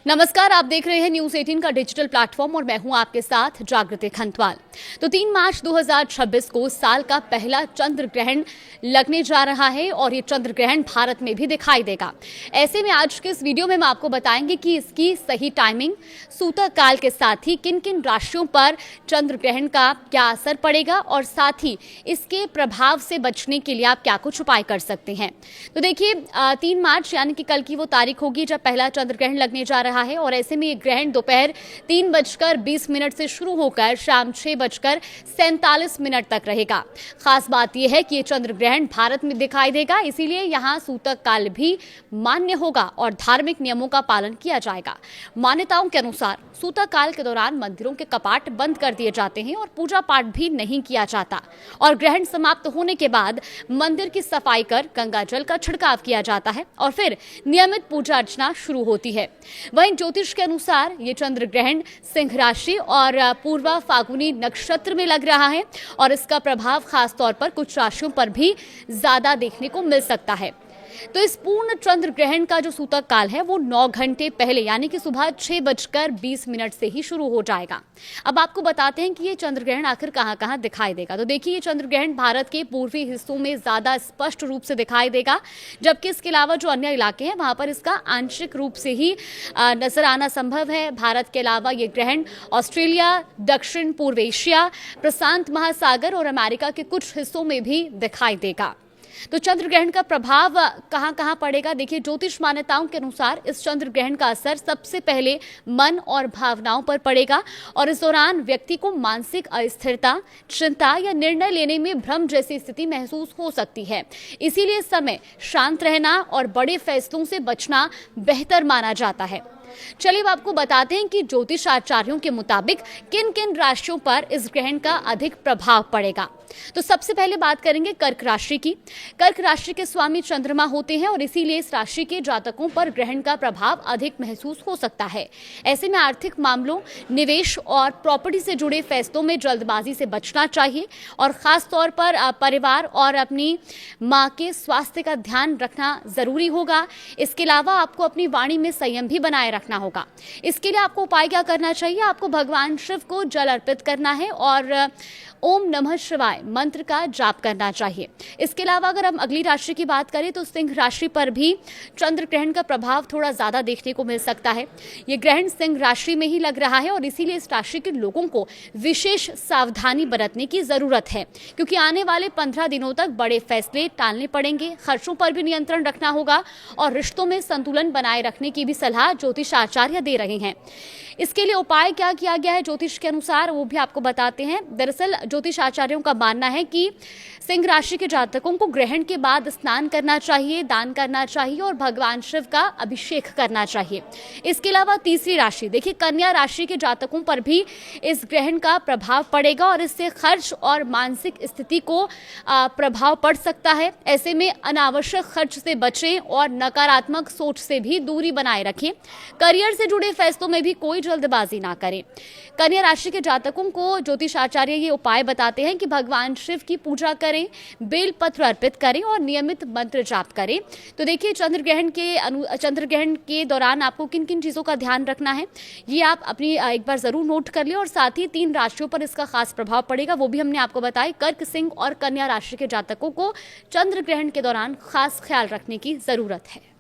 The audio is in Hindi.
नमस्कार, आप देख रहे हैं न्यूज 18 का डिजिटल प्लेटफॉर्म और मैं हूं आपके साथ जागृति खंतवाल। तो 3 मार्च 2026 को साल का पहला चंद्र ग्रहण लगने जा रहा है और ये चंद्र ग्रहण भारत में भी दिखाई देगा। ऐसे में आज के इस वीडियो में हम आपको बताएंगे कि इसकी सही टाइमिंग, सूतक काल के साथ ही किन किन राशियों पर चंद्र ग्रहण का क्या असर पड़ेगा और साथ ही इसके प्रभाव से बचने के लिए आप क्या कुछ उपाय कर सकते हैं। तो देखिए 3 मार्च यानी कि कल की वो तारीख होगी जब पहला चंद्र ग्रहण लगने जा रहा है और ऐसे में ये ग्रहण दोपहर 3:20 से शुरू होकर शाम 6:47 तक रहेगा। खास बात यह है कि ये चंद्र ग्रहण भारत में दिखाई देगा, इसीलिए यहाँ सूतक काल भी मान्य होगा और धार्मिक नियमों का पालन किया जाएगा। मान्यताओं के अनुसार सूतक काल के दौरान मंदिरों के कपाट बंद कर दिए जाते हैं और पूजा पाठ भी नहीं किया जाता और ग्रहण समाप्त होने के बाद मंदिर की सफाई कर गंगा जल का छिड़काव किया जाता है और फिर नियमित पूजा अर्चना शुरू होती है। वहीं ज्योतिष के अनुसार ये चंद्र ग्रहण सिंह राशि और पूर्वा फागुनी नक्षत्र में लग रहा है और इसका प्रभाव खास तौर पर कुछ राशियों पर भी ज्यादा देखने को मिल सकता है। तो इस पूर्ण चंद्र ग्रहण का जो सूतक काल है वो 9 घंटे पहले यानी कि सुबह 6:20 से ही शुरू हो जाएगा। अब आपको बताते हैं कि ये चंद्र ग्रहण आखिर कहां-कहां दिखाई देगा। तो देखिए ये चंद्र ग्रहण भारत के पूर्वी हिस्सों में ज्यादा स्पष्ट रूप से दिखाई देगा, जबकि इसके अलावा जो अन्य इलाके हैं वहां पर इसका आंशिक रूप से ही नजर आना संभव है। भारत के अलावा ये ग्रहण ऑस्ट्रेलिया, दक्षिण पूर्व एशिया, प्रशांत महासागर और अमेरिका के कुछ हिस्सों में भी दिखाई देगा। तो चंद्र ग्रहण का प्रभाव कहां पड़ेगा। देखिए ज्योतिष मान्यताओं के अनुसार इस चंद्र ग्रहण का असर सबसे पहले मन और भावनाओं पर पड़ेगा और इस दौरान व्यक्ति को मानसिक अस्थिरता, चिंता या निर्णय लेने में भ्रम जैसी स्थिति महसूस हो सकती है। इसीलिए इस समय शांत रहना और बड़े फैसलों से बचना बेहतर माना जाता है। चलिए अब आपको बताते हैं कि ज्योतिष आचार्यों के मुताबिक किन किन राशियों पर इस ग्रहण का अधिक प्रभाव पड़ेगा। तो सबसे पहले बात करेंगे कर्क राशि की। कर्क राशि के स्वामी चंद्रमा होते हैं और इसीलिए इस राशि के जातकों पर ग्रहण का प्रभाव अधिक महसूस हो सकता है। ऐसे में आर्थिक मामलों, निवेश और प्रॉपर्टी से जुड़े फैसलों में जल्दबाजी से बचना चाहिए और खास तौर पर परिवार और अपनी मां के स्वास्थ्य का ध्यान रखना जरूरी होगा। इसके अलावा आपको अपनी वाणी में संयम भी बनाए रखना होगा। इसके लिए आपको उपाय क्या करना चाहिए, आपको भगवान शिव को जल अर्पित करना है और ओम नमः शिवाय मंत्र का जाप करना चाहिए। इसके अलावा अगर हम अगली राशि की बात करें तो सिंह राशि पर भी चंद्र ग्रहण का प्रभाव थोड़ा ज्यादा देखने को मिल सकता है। ये ग्रहण सिंह राशि में ही लग रहा है और इसीलिए इस राशि के लोगों को विशेष सावधानी बरतने की जरूरत है, क्योंकि आने वाले 15 दिनों तक बड़े फैसले टालने पड़ेंगे। खर्चों पर भी नियंत्रण रखना होगा और रिश्तों में संतुलन बनाए रखने की भी सलाह ज्योतिष आचार्य दे रहे हैं। इसके लिए उपाय क्या किया गया है ज्योतिष के अनुसार वो भी आपको बताते हैं। दरअसल ज्योतिष आचार्यों का मानना है कि सिंह राशि के जातकों को ग्रहण के बाद स्नान करना चाहिए, दान करना चाहिए और भगवान शिव का अभिषेक करना चाहिए। इसके अलावा तीसरी राशि, देखिए कन्या राशि के जातकों पर भी इस ग्रहण का प्रभाव पड़ेगा और इससे खर्च और मानसिक स्थिति को प्रभाव पड़ सकता है। ऐसे में अनावश्यक खर्च से बचें और नकारात्मक सोच से भी दूरी बनाए रखें। करियर से जुड़े फैसलों में भी कोई जल्दबाजी ना करें। कन्या राशि के जातकों को ज्योतिष आचार्य ये उपाय बताते हैं कि भगवान शिव की पूजा करें, बेल पत्र अर्पित करें और नियमित मंत्र जाप करें। तो देखिए चंद्र ग्रहण के दौरान आपको किन किन चीजों का ध्यान रखना है ये आप अपनी एक बार जरूर नोट कर लें और साथ ही 3 राशियों पर इसका खास प्रभाव पड़ेगा वो भी हमने आपको बताया। कर्क, सिंह और कन्या राशि के जातकों को चंद्र ग्रहण के दौरान खास ख्याल रखने की जरूरत है।